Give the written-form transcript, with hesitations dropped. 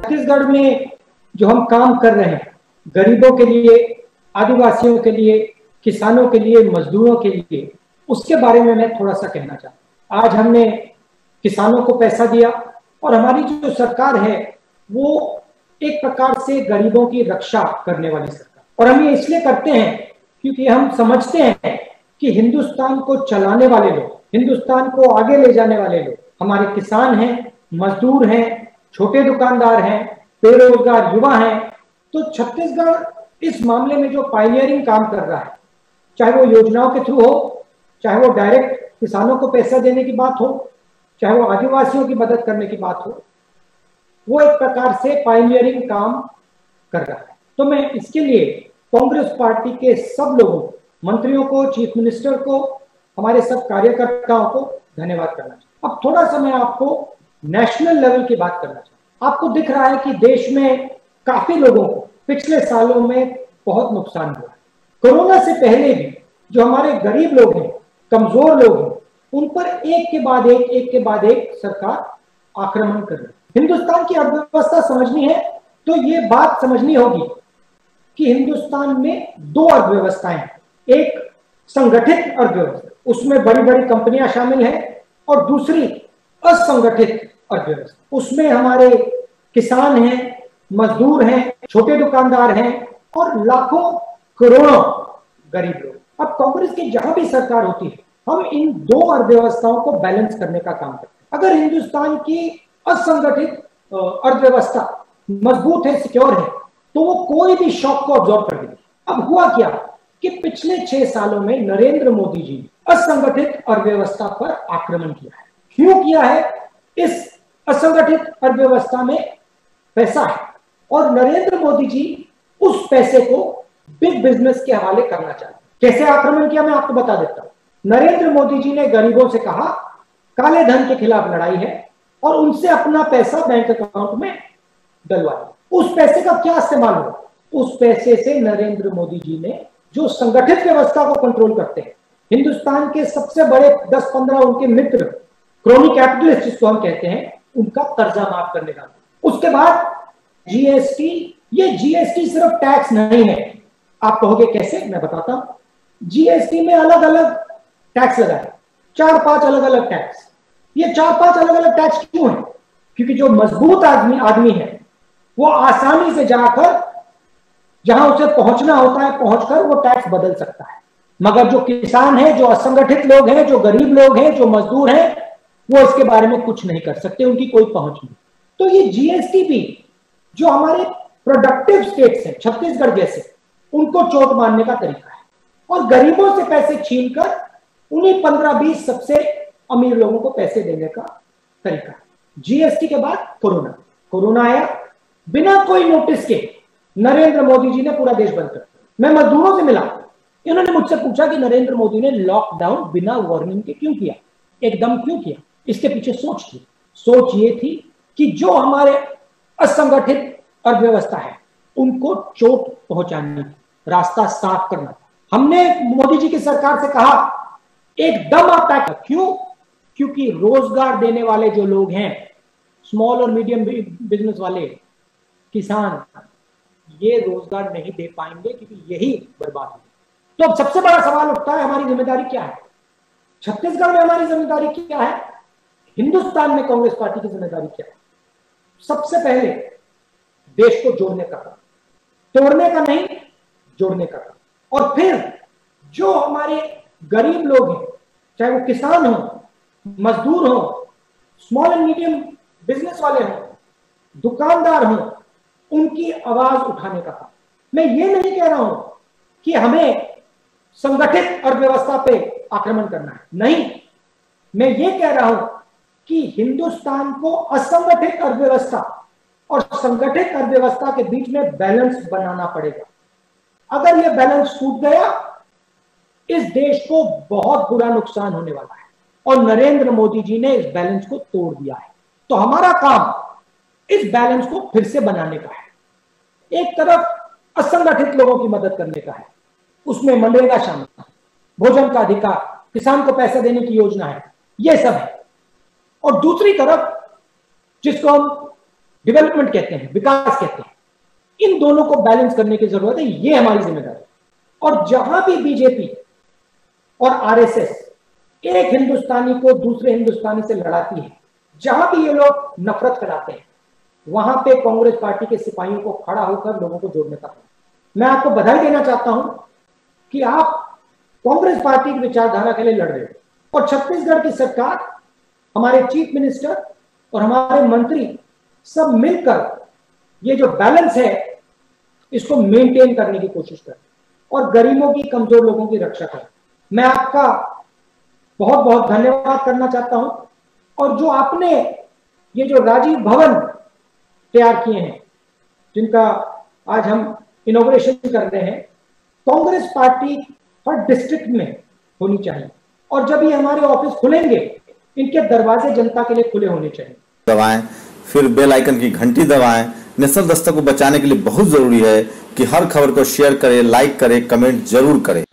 छत्तीसगढ़ में जो हम काम कर रहे हैं गरीबों के लिए, आदिवासियों के लिए, किसानों के लिए, मजदूरों के लिए, उसके बारे में मैं थोड़ा सा कहना चाहता हूँ। आज हमने किसानों को पैसा दिया और हमारी जो सरकार है वो एक प्रकार से गरीबों की रक्षा करने वाली सरकार, और हम ये इसलिए करते हैं क्योंकि हम समझते हैं कि हिंदुस्तान को चलाने वाले लोग, हिंदुस्तान को आगे ले जाने वाले लोग हमारे किसान हैं, मजदूर हैं, छोटे दुकानदार हैं, बेरोजगार युवा हैं। तो छत्तीसगढ़ इस मामले में जो पायनियरिंग काम कर रहा है, चाहे वो योजनाओं के थ्रू हो, चाहे वो डायरेक्ट किसानों को पैसा देने की बात हो, चाहे वो आदिवासियों की मदद करने की बात हो, वो एक प्रकार से पायनियरिंग काम कर रहा है। तो मैं इसके लिए कांग्रेस पार्टी के सब लोगों, मंत्रियों को, चीफ मिनिस्टर को, हमारे सब कार्यकर्ताओं को धन्यवाद करना चाहता हूं। अब थोड़ा सा मैं आपको नेशनल लेवल की बात करना चाहता हूं। आपको दिख रहा है कि देश में काफी लोगों को पिछले सालों में बहुत नुकसान हुआ है। कोरोना से पहले भी जो हमारे गरीब लोग हैं, कमजोर लोग हैं, उन पर एक के बाद एक सरकार आक्रमण कर रही है। हिंदुस्तान की अर्थव्यवस्था समझनी है तो ये बात समझनी होगी कि हिंदुस्तान में दो अर्थव्यवस्थाएं हैं। एक संगठित अर्थव्यवस्था, उसमें बड़ी बड़ी कंपनियां शामिल हैं, और दूसरी असंगठित अर्थव्यवस्था, उसमें हमारे किसान हैं, मजदूर हैं, छोटे दुकानदार हैं और लाखों करोड़ों गरीब लोग। अब कांग्रेस की जहां भी सरकार होती है, हम इन दो अर्थव्यवस्थाओं को बैलेंस करने का काम करते हैं। अगर हिंदुस्तान की असंगठित अर्थव्यवस्था मजबूत है, सिक्योर है, तो वो कोई भी शॉक को अब्जॉर्ब कर देगी। अब हुआ क्या कि पिछले 6 सालों में नरेंद्र मोदी जी ने असंगठित अर्थव्यवस्था पर आक्रमण किया है। क्यों किया है? इस असंगठित अर्थव्यवस्था में पैसा है और नरेंद्र मोदी जी उस पैसे को बिग बिजनेस के हवाले करना चाहते हैं। कैसे आक्रमण किया मैं आपको बता देता हूं। नरेंद्र मोदी जी ने गरीबों से कहा काले धन के खिलाफ लड़ाई है और उनसे अपना पैसा बैंक अकाउंट में डलवाया। उस पैसे का क्या इस्तेमाल हुआ? उस पैसे से नरेंद्र मोदी जी ने जो संगठित व्यवस्था को कंट्रोल करते हैं, हिंदुस्तान के सबसे बड़े 10-15 उनके मित्र, क्रोनी कैपिटलिस्ट जिसको हम कहते हैं, उनका कर्जा माफ करने का। उसके बाद जीएसटी, ये जीएसटी सिर्फ टैक्स नहीं है। आप कहोगे कैसे? मैं बताता हूं। जीएसटी में अलग अलग टैक्स लगा है, 4-5 अलग अलग टैक्स। ये 4-5 अलग अलग टैक्स क्यों है? क्योंकि जो मजबूत आदमी है वो आसानी से जाकर जहां उसे पहुंचना होता है पहुंचकर वो टैक्स बदल सकता है। मगर जो किसान है, जो असंगठित लोग हैं, जो गरीब लोग हैं, जो मजदूर हैं, वो इसके बारे में कुछ नहीं कर सकते, उनकी कोई पहुंच नहीं। तो ये जीएसटी भी जो हमारे प्रोडक्टिव स्टेट्स हैं, छत्तीसगढ़ जैसे, उनको चोट मारने का तरीका है और गरीबों से पैसे छीनकर उन्हीं 15-20 सबसे अमीर लोगों को पैसे देने का तरीका है। जीएसटी के बाद कोरोना आया, बिना कोई नोटिस के नरेंद्र मोदी जी ने पूरा देश बंद कर दिया। मैं मजदूरों से मिला, इन्होंने मुझसे पूछा कि नरेंद्र मोदी ने लॉकडाउन बिना वार्निंग के क्यों किया, एकदम क्यों किया? इसके पीछे सोच थी। सोच ये थी कि जो हमारे असंगठित अर्थव्यवस्था है उनको चोट पहुंचानी, रास्ता साफ करना। हमने मोदी जी की सरकार से कहा एकदम आप पैक। क्यों? क्योंकि रोजगार देने वाले जो लोग हैं, स्मॉल और मीडियम बिजनेस वाले, किसान, ये रोजगार नहीं दे पाएंगे क्योंकि यही बर्बाद है। तो अब सबसे बड़ा सवाल उठता है, हमारी जिम्मेदारी क्या है? छत्तीसगढ़ में हमारी जिम्मेदारी क्या है? हिंदुस्तान में कांग्रेस पार्टी की जिम्मेदारी क्या है? सबसे पहले देश को जोड़ने का काम, तोड़ने का नहीं, जोड़ने का काम। और फिर जो हमारे गरीब लोग हैं, चाहे वो किसान हो, मजदूर हो, स्मॉल एंड मीडियम बिजनेस वाले हो, दुकानदार हो, उनकी आवाज उठाने का काम। मैं ये नहीं कह रहा हूं कि हमें संगठित अर्थव्यवस्था पे आक्रमण करना है, नहीं, मैं ये कह रहा हूं कि हिंदुस्तान को असंगठित अर्थव्यवस्था और संगठित अर्थव्यवस्था के बीच में बैलेंस बनाना पड़ेगा। अगर यह बैलेंस टूट गया, इस देश को बहुत बुरा नुकसान होने वाला है और नरेंद्र मोदी जी ने इस बैलेंस को तोड़ दिया है। तो हमारा काम इस बैलेंस को फिर से बनाने का है। एक तरफ असंगठित लोगों की मदद करने का है, उसमें मनरेगा शामिल है, भोजन का अधिकार, किसान को पैसा देने की योजना है, यह सब है। और दूसरी तरफ जिसको हम डेवलपमेंट कहते हैं, विकास कहते हैं, इन दोनों को बैलेंस करने की जरूरत है। ये हमारी जिम्मेदारी। और जहां भी बीजेपी और आरएसएस एक हिंदुस्तानी को दूसरे हिंदुस्तानी से लड़ाती है, जहां भी ये लोग नफरत फैलाते हैं, वहां पे कांग्रेस पार्टी के सिपाहियों को खड़ा होकर लोगों को जोड़ने का। मैं आपको बधाई देना चाहता हूं कि आप कांग्रेस पार्टी की विचारधारा के लिए लड़ रहे हो और छत्तीसगढ़ की सरकार, हमारे चीफ मिनिस्टर और हमारे मंत्री सब मिलकर ये जो बैलेंस है इसको मेंटेन करने की कोशिश करें और गरीबों की, कमजोर लोगों की रक्षा करें। मैं आपका बहुत बहुत धन्यवाद करना चाहता हूं। और जो आपने ये जो राजीव भवन तैयार किए हैं, जिनका आज हम इनॉग्रेशन कर रहे हैं, कांग्रेस पार्टी हर डिस्ट्रिक्ट में होनी चाहिए। और जब ये हमारे ऑफिस खुलेंगे, इनके दरवाजे जनता के लिए खुले होने चाहिए। दबाएं, फिर बेल आइकन की घंटी दबाएं। नेशनल दस्तक को बचाने के लिए बहुत जरूरी है कि हर खबर को शेयर करें, लाइक करें, कमेंट जरूर करें।